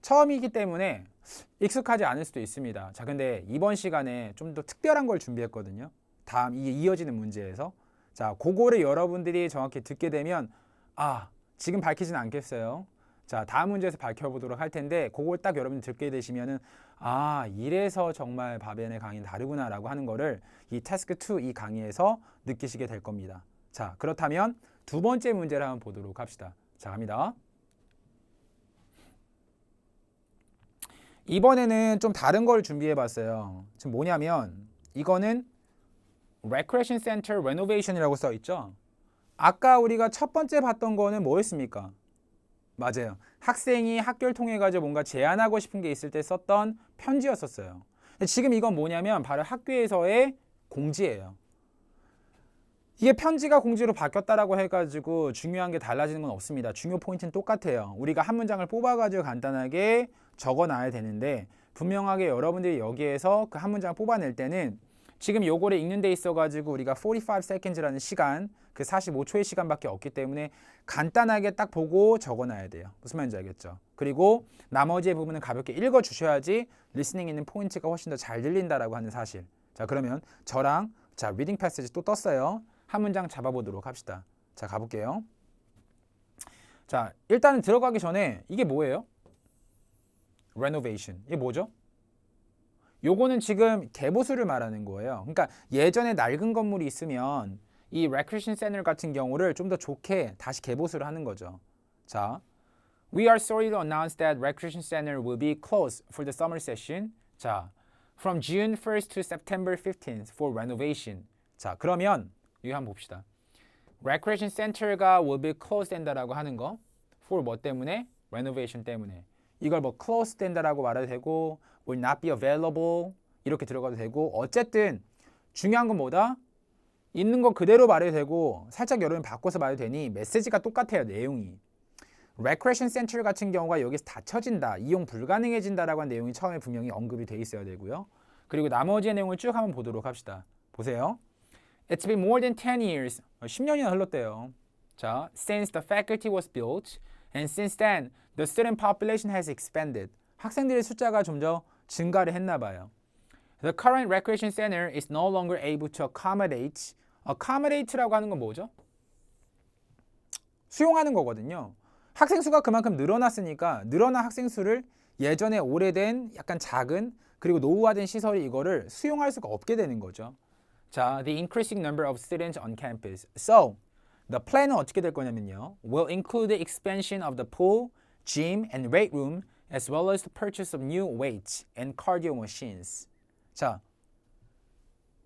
처음이기 때문에 익숙하지 않을 수도 있습니다. 자, 근데 이번 시간에 좀 더 특별한 걸 준비했거든요. 다음 이게 이어지는 문제에서. 자, 그거를 여러분들이 정확히 듣게 되면 아, 지금 밝히지는 않겠어요. 자, 다음 문제에서 밝혀보도록 할 텐데 그걸 딱 여러분이 듣게 되시면은 아, 이래서 정말 바벤의 강의는 다르구나라고 하는 거를 이 태스크 2 이 강의에서 느끼시게 될 겁니다. 자, 그렇다면 두 번째 문제를 한번 보도록 합시다. 자, 갑니다. 이번에는 좀 다른 걸 준비해 봤어요. 지금 뭐냐면 이거는 Recreation Center Renovation이라고 써 있죠. 아까 우리가 첫 번째 봤던 거는 뭐였습니까? 맞아요. 학생이 학교를 통해 가지고 뭔가 제안하고 싶은 게 있을 때 썼던 편지였었어요. 근데 지금 이건 뭐냐면 바로 학교에서의 공지예요. 이게 편지가 공지로 바뀌었다라고 해가지고 중요한 게 달라지는 건 없습니다. 중요 포인트는 똑같아요. 우리가 한 문장을 뽑아가지고 간단하게 적어놔야 되는데 분명하게 여러분들이 여기에서 그 한 문장을 뽑아낼 때는 지금 요거를 읽는 데 있어가지고 우리가 45 seconds라는 시간, 그 45초의 시간밖에 없기 때문에 간단하게 딱 보고 적어놔야 돼요. 무슨 말인지 알겠죠? 그리고 나머지의 부분은 가볍게 읽어주셔야지 리스닝 있는 포인트가 훨씬 더 잘 들린다라고 하는 사실. 자, 그러면 저랑 자 리딩 패시지 또 떴어요. 한 문장 잡아보도록 합시다. 자, 가볼게요. 자, 일단은 들어가기 전에 이게 뭐예요? renovation. 이게 뭐죠? 요거는 지금 개보수를 말하는 거예요. 그러니까 예전에 낡은 건물이 있으면 이 recreation center 같은 경우를 좀 더 좋게 다시 개보수를 하는 거죠. 자, we are sorry to announce that recreation center will be closed for the summer session. 자, from June 1st to September 15th for renovation. 자, 그러면 이거 한번 봅시다. recreation center가 will be closed 된다라고 하는 거 for 뭐 때문에? renovation 때문에. 이걸 뭐 close 된다라고 말해도 되고 will not be available 이렇게 들어가도 되고 어쨌든 중요한 건 뭐다? 있는 거 그대로 말해도 되고 살짝 여러분 바꿔서 말해도 되니 메시지가 똑같아요. 내용이. recreation center 같은 경우가 여기서 닫혀진다, 이용 불가능해진다라고 한 내용이 처음에 분명히 언급이 돼 있어야 되고요. 그리고 나머지의 내용을 쭉 한번 보도록 합시다. 보세요. It's been more than 10 years. 10년이나 흘렀대요. 자, since the faculty was built and since then the student population has expanded. 학생들의 숫자가 좀 더 증가를 했나 봐요. The current recreation center is no longer able to accommodate. accommodate라고 하는 건 뭐죠? 수용하는 거거든요. 학생 수가 그만큼 늘어났으니까 늘어난 학생 수를 예전에 오래된 약간 작은 그리고 노후화된 시설이 이거를 수용할 수가 없게 되는 거죠. 자, the increasing number of students on campus. So, the plan은 어떻게 될 거냐면요. will include the expansion of the pool, gym, and weight room as well as the purchase of new weights and cardio machines. 자,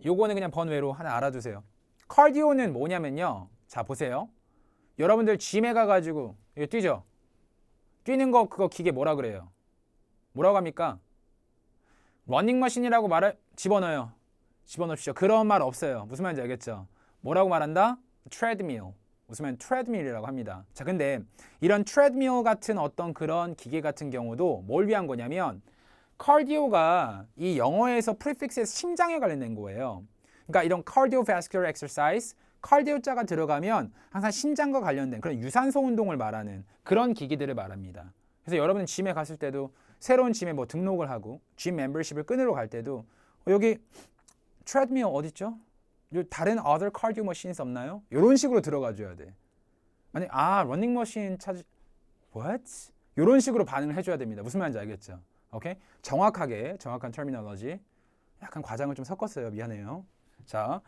요거는 그냥 번외로 하나 알아두세요. 카디오는 뭐냐면요. 자, 보세요. 여러분들 짐에 가가지고 이거 뛰죠? 뛰는 거 그거 기계 뭐라 그래요? 뭐라고 합니까? 러닝머신이라고 집어넣어요. 집어넣으시죠. 그런 말 없어요. 무슨 말인지 알겠죠? 뭐라고 말한다? treadmill. 무슨 말은 treadmill이라고 합니다. 자, 근데 이런 treadmill 같은 어떤 그런 기계 같은 경우도 뭘 위한 거냐면 카디오가 이 영어에서 프리픽스에서 심장에 관련된 거예요. 그러니까 이런 cardiovascular exercise, 카디오자가 들어가면 항상 심장과 관련된 그런 유산소 운동을 말하는 그런 기기들을 말합니다. 그래서 여러분 짐에 갔을 때도 새로운 짐에 뭐 등록을 하고 짐 멤버십을 끊으러 갈 때도 여기 트레드밀 어디 있죠? 다른 other cardio machines 없나요? 이런 식으로 들어가 줘야 돼. 아니, 러닝 머신 what? 이런 식으로 반응을 해줘야 됩니다. 무슨 말인지 알겠죠? 오케이? 정확한 terminology. 약간 과장을 좀 섞었어요. 미안해요. 자,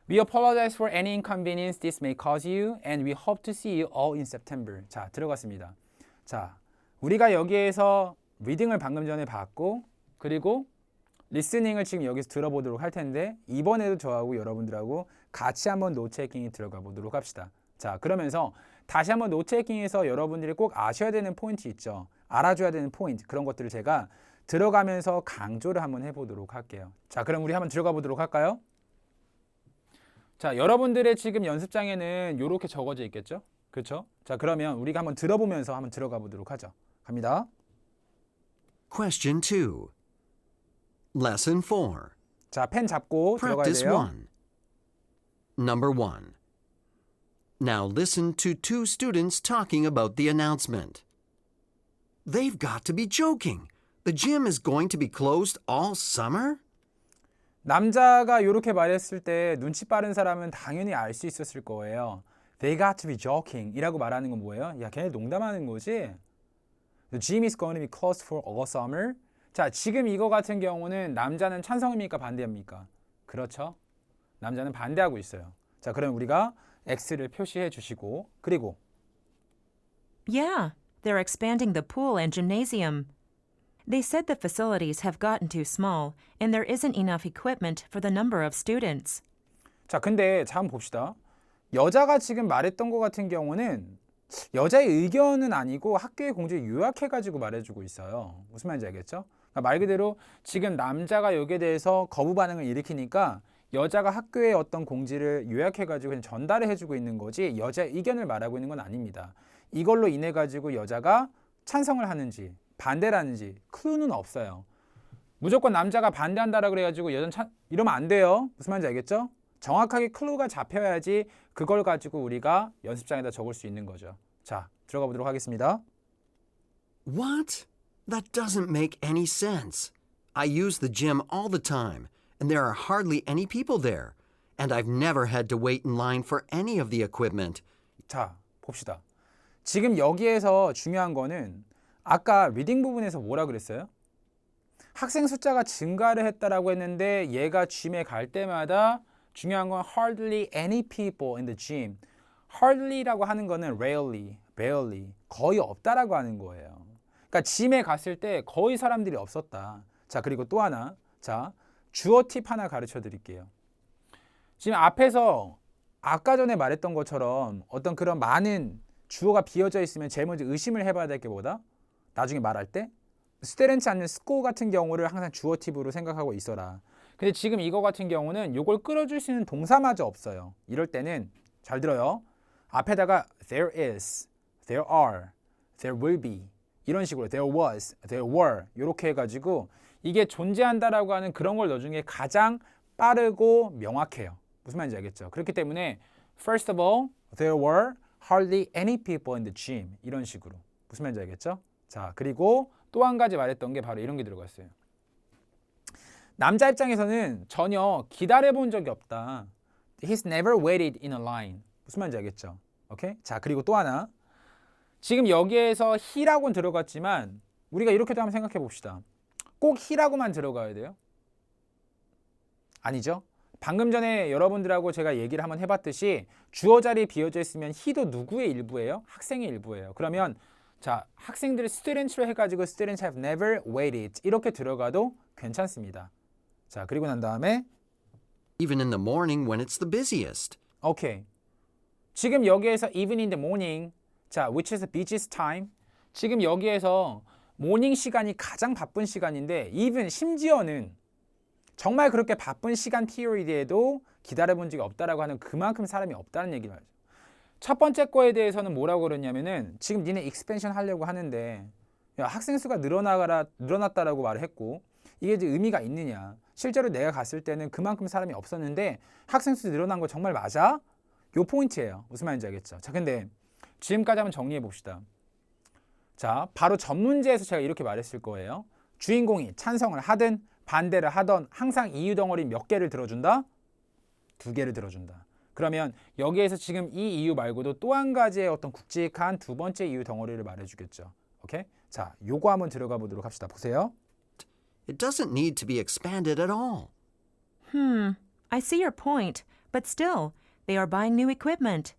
we apologize for any inconvenience this may cause you, and we hope to see you all in September. 자, 들어갔습니다. 자, 우리가 여기에서 리딩을 방금 전에 봤고, 그리고 리스닝을 지금 여기서 들어보도록 할 텐데, 이번에도 저하고 여러분들하고 같이 한번 노트테이킹에 들어가 보도록 합시다. 자, 그러면서 다시 한번 노트테이킹에서 여러분들이 꼭 아셔야 되는 포인트 있죠. 알아줘야 되는 포인트, 그런 것들을 제가 들어가면서 강조를 한번 해보도록 할게요. 자, 그럼 우리 한번 들어가 보도록 할까요? 자, 여러분들의 지금 연습장에는 이렇게 적어져 있겠죠? 그렇죠? 자, 그러면 우리가 한번 들어보면서 한번 들어가 보도록 하죠. 갑니다. Question 2. Lesson 4. 자, 펜 잡고 들어가야 Practice 돼요. 1. Number 1. Now listen to two students talking about the announcement. They've got to be joking. The gym is going to be closed all summer? 남자가 이렇게 말했을 때 눈치 빠른 사람은 당연히 알 수 있었을 거예요. They got to be joking 이라고 말하는 건 뭐예요? 야, 걔네 농담하는 거지? The gym is going to be closed for all summer? 자, 지금 이거 같은 경우는 남자는 찬성입니까? 반대합니까? 그렇죠. 남자는 반대하고 있어요. 자, 그럼 우리가 X를 표시해 주시고, 그리고 Yeah, they're expanding the pool and gymnasium. They said the facilities have gotten too small and there isn't enough equipment for the number of students. 자, 근데 자, 한번 봅시다. 여자가 지금 말했던 것 같은 경우는 여자의 의견은 아니고 학교의 공지를 요약해가지고 말해주고 있어요. 무슨 말인지 알겠죠? 그러니까 말 그대로 지금 남자가 여기에 대해서 거부 반응을 일으키니까 여자가 학교의 어떤 공지를 요약해가지고 그냥 전달을 해주고 있는 거지 여자의 의견을 말하고 있는 건 아닙니다. 이걸로 인해 가지고 여자가 찬성을 하는지 반대를 하는지 클루는 없어요. 무조건 남자가 반대한다라고 그래가지고 여자는 이러면 안 돼요. 무슨 말인지 알겠죠? 정확하게 클루가 잡혀야지 그걸 가지고 우리가 연습장에다 적을 수 있는 거죠. 자, 들어가 보도록 하겠습니다. What? That doesn't make any sense. I use the gym all the time, and there are hardly any people there. And I've never had to wait in line for any of the equipment. 자, 봅시다. 지금 여기에서 중요한 거는 아까 리딩 부분에서 뭐라 그랬어요? 학생 숫자가 증가를 했다라고 했는데 얘가 gym에 갈 때마다 중요한 건 hardly any people in the gym. hardly라고 하는 거는 rarely, barely, 거의 없다라고 하는 거예요. 그러니까 gym에 갔을 때 거의 사람들이 없었다. 자, 그리고 또 하나. 자, 주어 팁 하나 가르쳐 드릴게요. 지금 앞에서 아까 전에 말했던 것처럼 어떤 그런 많은 주어가 비어져 있으면 제일 먼저 의심을 해봐야 될 게 뭐다? 나중에 말할 때 students 아니면 school 같은 경우를 항상 주어 팁으로 생각하고 있어라. 근데 지금 이거 같은 경우는 이걸 끌어줄 수 있는 동사마저 없어요. 이럴 때는 잘 들어요. 앞에다가 there is, there are, there will be 이런 식으로 there was, there were 이렇게 해가지고 이게 존재한다라고 하는 그런 걸 넣어주는 게 가장 빠르고 명확해요. 무슨 말인지 알겠죠? 그렇기 때문에 first of all, there were hardly any people in the gym 이런 식으로 무슨 말인지 알겠죠? 자, 그리고 또 한 가지 말했던 게 바로 이런 게 들어갔어요. 남자 입장에서는 전혀 기다려본 적이 없다. He's never waited in a line. 무슨 말인지 알겠죠? 오케이? 자, 그리고 또 하나. 지금 여기에서 he라고는 들어갔지만 우리가 이렇게도 한번 생각해 봅시다. 꼭 he라고만 들어가야 돼요? 아니죠? 방금 전에 여러분들하고 제가 얘기를 한번 해봤듯이 주어 자리 비어져 있으면 he도 누구의 일부예요? 학생의 일부예요. 그러면 자, 학생들이 students로 해가지고 students have never waited 이렇게 들어가도 괜찮습니다. 자, 그리고 난 다음에 Even in the morning when it's the busiest. 오케이. 지금 여기에서 even in the morning 자, which is the busiest time 지금 여기에서 모닝 시간이 가장 바쁜 시간인데 even 심지어는 정말 그렇게 바쁜 시간 피리어드에도 기다려본 적이 없다라고 하는 그만큼 사람이 없다는 얘기 말이죠. 첫 번째 거에 대해서는 뭐라고 그러냐면은 지금 니네 익스펜션 하려고 하는데 야, 학생 수가 늘어났다라고 말을 했고 이게 이제 의미가 있느냐. 실제로 내가 갔을 때는 그만큼 사람이 없었는데 학생 수 늘어난 거 정말 맞아? 요 포인트예요. 무슨 말인지 알겠죠? 자, 근데 지금까지 한번 정리해 봅시다. 자, 바로 전 문제에서 제가 이렇게 말했을 거예요. 주인공이 찬성을 하든 반대를 하던 항상 이유 덩어리 몇 개를 들어준다? 두 개를 들어준다. 그러면 여기에서 지금 이 이유 말고도 또 한 가지의 어떤 굵직한 두 번째 이유 덩어리를 말해주겠죠. 오케이? 자, 요거 한번 들어가 보도록 합시다. 보세요. It doesn't need to be expanded at all. I see your point, but still, they are buying new equipment.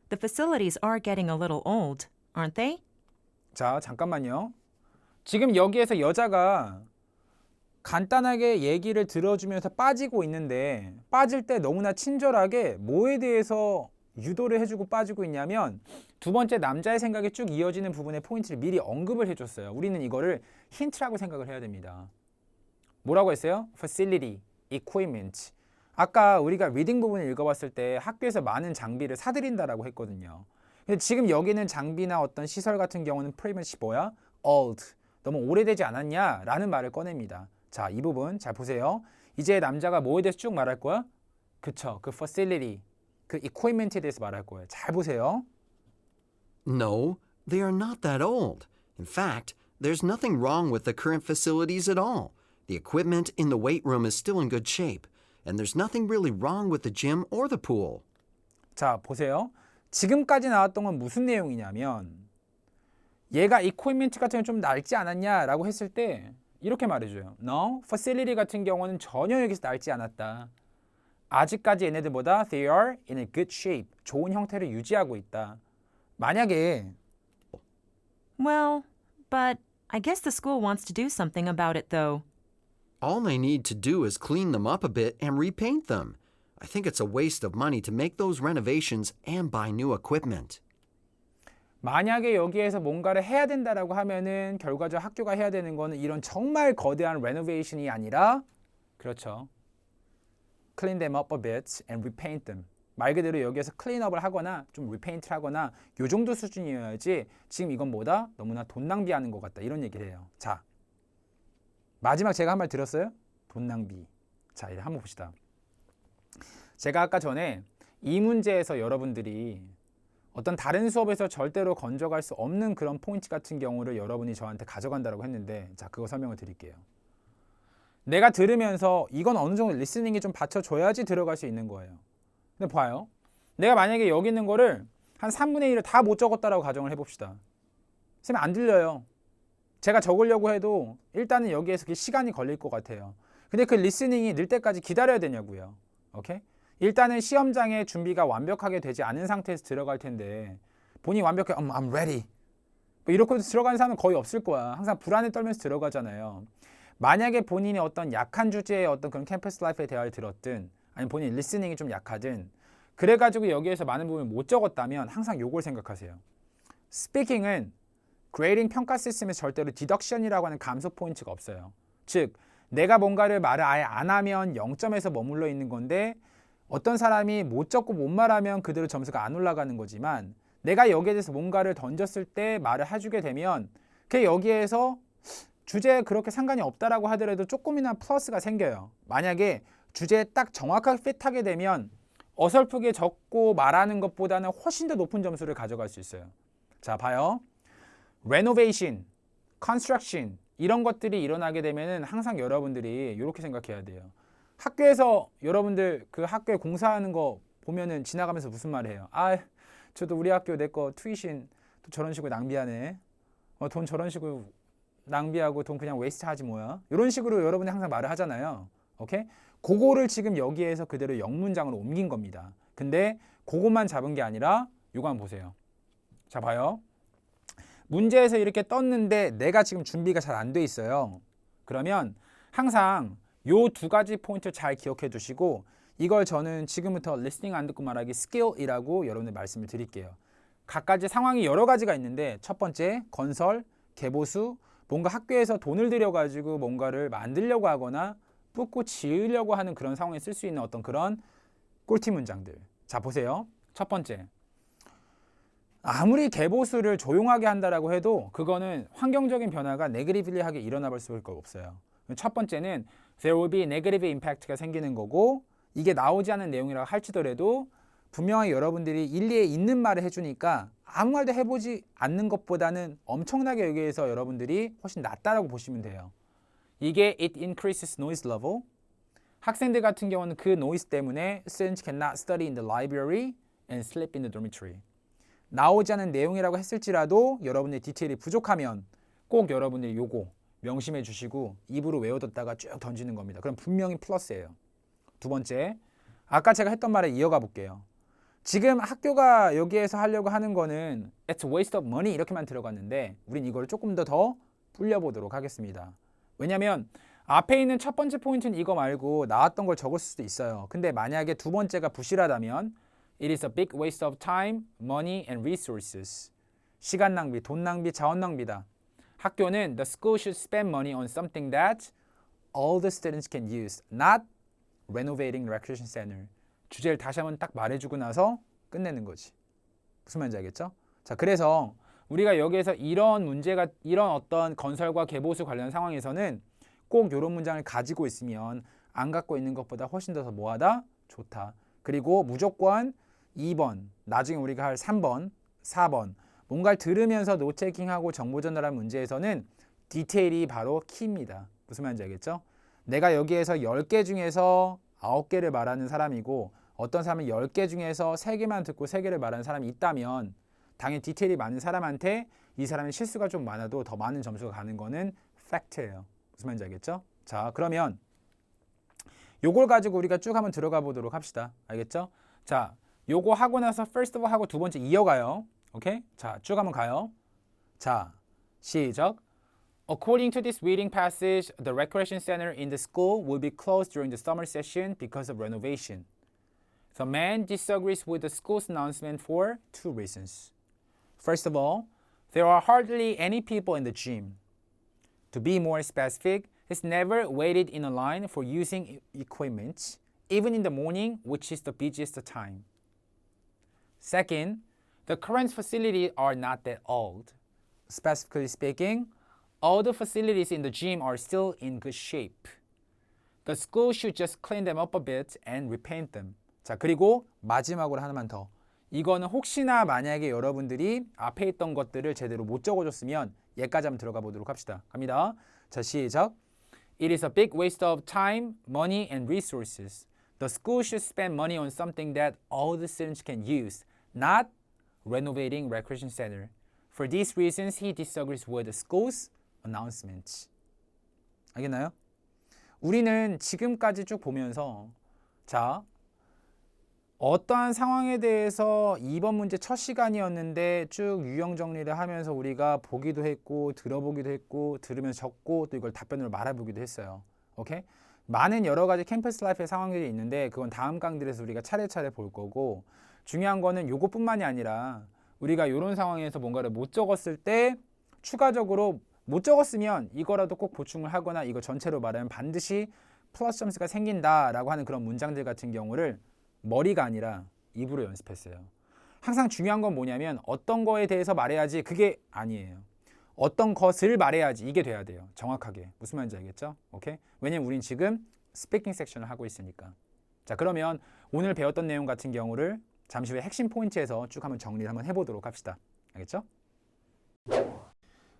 The facilities are getting a little old, aren't they? 자, 잠깐만요. 지금 여기에서 여자가 간단하게 얘기를 들어주면서 빠지고 있는데 빠질 때 너무나 친절하게 뭐에 대해서 유도를 해주고 빠지고 있냐면 두 번째 남자의 생각이 쭉 이어지는 부분의 포인트를 미리 언급을 해줬어요. 우리는 이거를 힌트라고 생각을 해야 됩니다. 뭐라고 했어요? Facility, Equipment. 아까 우리가 리딩 부분을 읽어봤을 때 학교에서 많은 장비를 사들인다라고 했거든요. 근데 지금 여기는 장비나 어떤 시설 같은 경우는 pretty much 뭐야? Old. 너무 오래되지 않았냐? 라는 말을 꺼냅니다. 자, 이 부분 잘 보세요. 이제 남자가 뭐에 대해서 쭉 말할 거야? 그쵸, 그 facility, 그 equipment에 대해서 말할 거예요. 잘 보세요. No, they are not that old. In fact, there's nothing wrong with the current facilities at all. The equipment in the weight room is still in good shape, and there's nothing really wrong with the gym or the pool. 자, 보세요. 지금까지 나왔던 건 무슨 내용이냐면 얘가 equipment 같은 건 좀 낡지 않았냐라고 했을 때 이렇게 말해줘요. No, facility 같은 경우는 전혀 여기서 낡지 않았다. 아직까지 얘네들보다 they are in a good shape. 좋은 형태를 유지하고 있다. 만약에 Well, but I guess the school wants to do something about it, though. All they need to do is clean them up a bit and repaint them. I think it's a waste of money to make those renovations and buy new equipment. 만약에 여기에서 뭔가를 해야 된다라고 하면은 결과적으로 학교가 해야 되는 거는 이런 정말 거대한 레노베이션이 아니라 그렇죠. Clean them up a bit and repaint them. 말 그대로 여기에서 클린업을 하거나 좀 리페인트를 하거나 요 정도 수준이어야지 지금 이건 뭐다? 너무나 돈 낭비하는 것 같다. 이런 얘기를 해요. 자, 마지막 제가 한 말 들었어요? 돈 낭비. 자, 이제 한번 봅시다. 제가 아까 전에 이 문제에서 여러분들이 어떤 다른 수업에서 절대로 건져갈 수 없는 그런 포인트 같은 경우를 여러분이 저한테 가져간다고 했는데 자, 그거 설명을 드릴게요. 내가 들으면서 이건 어느 정도 리스닝이 좀 받쳐줘야지 들어갈 수 있는 거예요. 근데 봐요. 내가 만약에 여기 있는 거를 한 3분의 1을 다 못 적었다라고 가정을 해봅시다. 선생님 안 들려요. 제가 적으려고 해도 일단은 여기에서 시간이 걸릴 것 같아요. 근데 그 리스닝이 늘 때까지 기다려야 되냐고요. 오케이? 일단은 시험장에 준비가 완벽하게 되지 않은 상태에서 들어갈 텐데 본인이 완벽해, I'm ready. 뭐 이렇게 들어가는 사람은 거의 없을 거야. 항상 불안에 떨면서 들어가잖아요. 만약에 본인이 어떤 약한 주제의 어떤 그런 캠퍼스 라이프의 대화를 들었든 아니면 본인 리스닝이 좀 약하든 그래가지고 여기에서 많은 부분을 못 적었다면 항상 요걸 생각하세요. 스피킹은 그레이딩 평가 시스템에서 절대로 디덕션이라고 하는 감소 포인트가 없어요. 즉 내가 뭔가를 말을 아예 안 하면 0점에서 머물러 있는 건데 어떤 사람이 못 적고 못 말하면 그대로 점수가 안 올라가는 거지만 내가 여기에 대해서 뭔가를 던졌을 때 말을 해주게 되면 그 여기에서 주제에 그렇게 상관이 없다라고 하더라도 조금이나 플러스가 생겨요. 만약에 주제에 딱 정확하게 핏하게 되면 어설프게 적고 말하는 것보다는 훨씬 더 높은 점수를 가져갈 수 있어요. 자, 봐요. renovation, construction 이런 것들이 일어나게 되면은 항상 여러분들이 이렇게 생각해야 돼요. 학교에서 여러분들 그 학교에 공사하는 거 보면은 지나가면서 무슨 말 해요? 아, 저도 우리 학교 내 거 투이션 또 저런 식으로 낭비하네. 돈 저런 식으로 낭비하고 돈 그냥 웨이스트 하지 뭐야. 이런 식으로 여러분이 항상 말을 하잖아요. 오케이? 그거를 지금 여기에서 그대로 영문장으로 옮긴 겁니다. 근데 그것만 잡은 게 아니라 이거 한번 보세요. 자, 봐요. 문제에서 이렇게 떴는데 내가 지금 준비가 잘 안 돼 있어요. 그러면 항상 요 두 가지 포인트 잘 기억해 두시고 이걸 저는 지금부터 리스닝 안 듣고 말하기 스킬이라고 여러분들 말씀을 드릴게요. 각가지 상황이 여러 가지가 있는데 첫 번째 건설, 개보수, 뭔가 학교에서 돈을 들여가지고 뭔가를 만들려고 하거나 붓고 지으려고 하는 그런 상황에 쓸 수 있는 어떤 그런 꿀팁 문장들. 자, 보세요. 첫 번째. 아무리 개보수를 조용하게 한다라고 해도 그거는 환경적인 변화가 네거티브리하게 일어나 볼 수밖에 없어요. 첫 번째는 there will be negative impact가 생기는 거고 이게 나오지 않은 내용이라고 할지더라도 분명히 여러분들이 일리에 있는 말을 해주니까 아무 말도 해보지 않는 것보다는 엄청나게 여기에서 여러분들이 훨씬 낫다라고 보시면 돼요. 이게 it increases noise level. 학생들 같은 경우는 그 노이즈 때문에 students cannot study in the library and sleep in the dormitory. 나오지 않은 내용이라고 했을지라도 여러분의 디테일이 부족하면 꼭 여러분들이 요거 명심해 주시고 입으로 외워뒀다가 쭉 던지는 겁니다. 그럼 분명히 플러스예요. 두 번째, 아까 제가 했던 말에 이어가 볼게요. 지금 학교가 여기에서 하려고 하는 거는 It's a waste of money 이렇게만 들어갔는데 우린 이걸 조금 더 불려보도록 하겠습니다. 왜냐면 앞에 있는 첫 번째 포인트는 이거 말고 나왔던 걸 적을 수도 있어요. 근데 만약에 두 번째가 부실하다면 It is a big waste of time, money, and resources. 시간 낭비, 돈 낭비, 자원 낭비다. 학교는 The school should spend money on something that all the students can use, not renovating recreation center. 주제를 다시 한번 딱 말해주고 나서 끝내는 거지. 무슨 말인지 알겠죠? 자, 그래서 우리가 여기에서 이런 문제가 이런 어떤 건설과 개보수 관련 상황에서는 꼭 이런 문장을 가지고 있으면 안 갖고 있는 것보다 훨씬 더 뭐하다? 좋다. 그리고 무조건 2번, 나중에 우리가 할 3번, 4번 뭔가를 들으면서 노체킹하고 정보 전달한 문제에서는 디테일이 바로 키입니다. 무슨 말인지 알겠죠? 내가 여기에서 10개 중에서 9개를 말하는 사람이고 어떤 사람은 10개 중에서 3개만 듣고 3개를 말하는 사람이 있다면 당연히 디테일이 많은 사람한테 이 사람의 실수가 좀 많아도 더 많은 점수가 가는 거는 팩트예요. 무슨 말인지 알겠죠? 자, 그러면 요걸 가지고 우리가 쭉 한번 들어가 보도록 합시다. 알겠죠? 자, 요거 하고 나서 first of all 하고 두 번째 이어가요. 오케이? 자, 쭉 한번 가요. 자, 시작. According to this reading passage, the recreation center in the school will be closed during the summer session because of renovation. The man disagrees with the school's announcement for two reasons. First of all, there are hardly any people in the gym. To be more specific, he's never waited in a line for using equipment, even in the morning, which is the busiest time. Second, the current facilities are not that old. Specifically speaking, all the facilities in the gym are still in good shape. The school should just clean them up a bit and repaint them. 자, 그리고 마지막으로 하나만 더. 이거는 혹시나 만약에 여러분들이 앞에 있던 것들을 제대로 못 적어줬으면 얘까지 한번 들어가 보도록 합시다. 갑니다. 자, 시작. It is a big waste of time, money, and resources. The school should spend money on something that all the students can use, not renovating recreation center. For these reasons, he disagrees with the school's announcement. 알겠나요? 우리는 지금까지 쭉 보면서 자, 어떠한 상황에 대해서 2번 문제 첫 시간이었는데 쭉 유형 정리를 하면서 우리가 보기도 했고 들어보기도 했고 들으면서 적고 또 이걸 답변으로 말해보기도 했어요. 오케이? 많은 여러 가지 캠퍼스 라이프의 상황들이 있는데 그건 다음 강들에서 우리가 차례차례 볼 거고 중요한 거는 요것뿐만이 아니라 우리가 이런 상황에서 뭔가를 못 적었을 때 추가적으로 못 적었으면 이거라도 꼭 보충을 하거나 이거 전체로 말하면 반드시 플러스 점수가 생긴다라고 하는 그런 문장들 같은 경우를 머리가 아니라 입으로 연습했어요. 항상 중요한 건 뭐냐면 어떤 거에 대해서 말해야지 그게 아니에요. 어떤 것을 말해야지 이게 돼야 돼요. 정확하게. 무슨 말인지 알겠죠? 오케이? 왜냐면 우린 지금 스피킹 섹션을 하고 있으니까. 자, 그러면 오늘 배웠던 내용 같은 경우를 잠시 후에 핵심 포인트에서 쭉 한번 정리를 한번 해보도록 합시다. 알겠죠?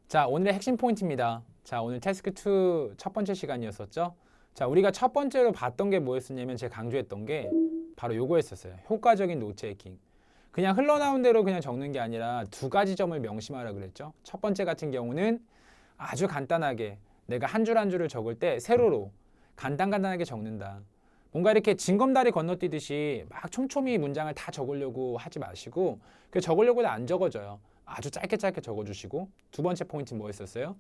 자, 오늘의 핵심 포인트입니다. 자, 오늘 태스크 2 첫 번째 시간이었었죠? 자, 우리가 첫 번째로 봤던 게 뭐였었냐면 제가 강조했던 게 바로 요거였었어요. 효과적인 노트테이킹. 그냥 흘러나온 대로 그냥 적는 게 아니라 두 가지 점을 명심하라 그랬죠. 첫 번째 같은 경우는 아주 간단하게 내가 한 줄 한 줄을 적을 때 세로로 간단하게 적는다. 뭔가 이렇게 징검다리 건너뛰듯이 막 촘촘히 문장을 다 적으려고 하지 마시고 그 적으려고도 안 적어져요. 아주 짧게 적어주시고 두 번째 포인트 뭐였었어요?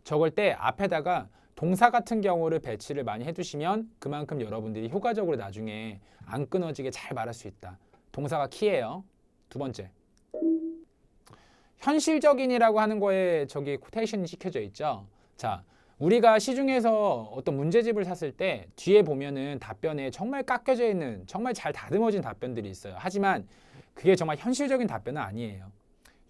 적을 때 앞에다가 동사 같은 경우를 배치를 많이 해두시면 그만큼 여러분들이 효과적으로 나중에 안 끊어지게 잘 말할 수 있다. 동사가 키예요. 두 번째. 현실적인이라고 하는 거에 저기 코테이션이 찍혀져 있죠. 자, 우리가 시중에서 어떤 문제집을 샀을 때 뒤에 보면은 답변에 정말 깎여져 있는 정말 잘 다듬어진 답변들이 있어요. 하지만 그게 정말 현실적인 답변은 아니에요.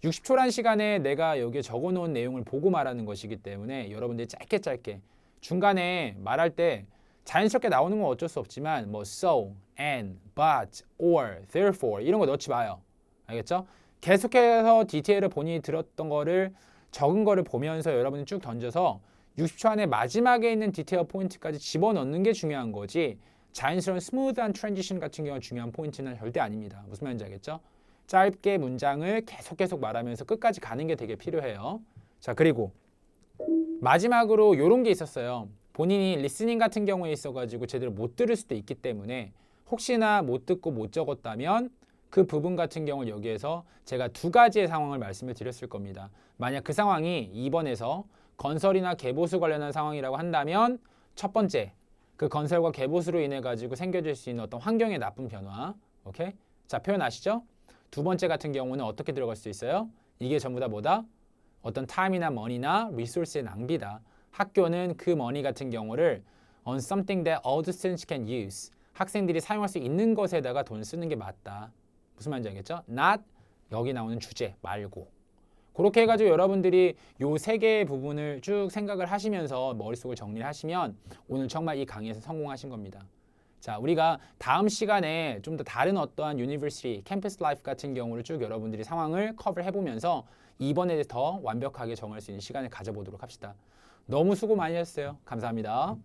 60초란 시간에 내가 여기에 적어놓은 내용을 보고 말하는 것이기 때문에 여러분들이 짧게 중간에 말할 때 자연스럽게 나오는 건 어쩔 수 없지만 뭐 so, and, but, or, therefore 이런 거 넣지 마요. 알겠죠? 계속해서 디테일을 본인이 들었던 거를 적은 거를 보면서 여러분이 쭉 던져서 60초 안에 마지막에 있는 디테일 포인트까지 집어넣는 게 중요한 거지 자연스러운 스무드한 트랜지션 같은 경우는 중요한 포인트는 절대 아닙니다. 무슨 말인지 알겠죠? 짧게 문장을 계속 말하면서 끝까지 가는 게 되게 필요해요. 자, 그리고 마지막으로 이런 게 있었어요. 본인이 리스닝 같은 경우에 있어가지고 제대로 못 들을 수도 있기 때문에 혹시나 못 듣고 못 적었다면 그 부분 같은 경우는 여기에서 제가 두 가지의 상황을 말씀을 드렸을 겁니다. 만약 그 상황이 2번에서 건설이나 개보수 관련한 상황이라고 한다면 첫 번째, 그 건설과 개보수로 인해 가지고 생겨질 수 있는 어떤 환경의 나쁜 변화. 오케이? 자, 표현 아시죠? 두 번째 같은 경우는 어떻게 들어갈 수 있어요? 이게 전부 다 뭐다? 어떤 타임이나 money나 리소스의 낭비다. 학교는 그 money 같은 경우를 on something that all the students can use. 학생들이 사용할 수 있는 것에다가 돈 쓰는 게 맞다. 무슨 말인지 알겠죠? not 여기 나오는 주제 말고. 그렇게 해가지고 여러분들이 요 세 개의 부분을 쭉 생각을 하시면서 머릿속을 정리를 하시면 오늘 정말 이 강의에서 성공하신 겁니다. 자, 우리가 다음 시간에 좀 더 다른 어떠한 유니버시티, 캠퍼스 라이프 같은 경우를 쭉 여러분들이 상황을 커버를 해보면서 이번에 더 완벽하게 정할 수 있는 시간을 가져보도록 합시다. 너무 수고 많이 하셨어요. 감사합니다.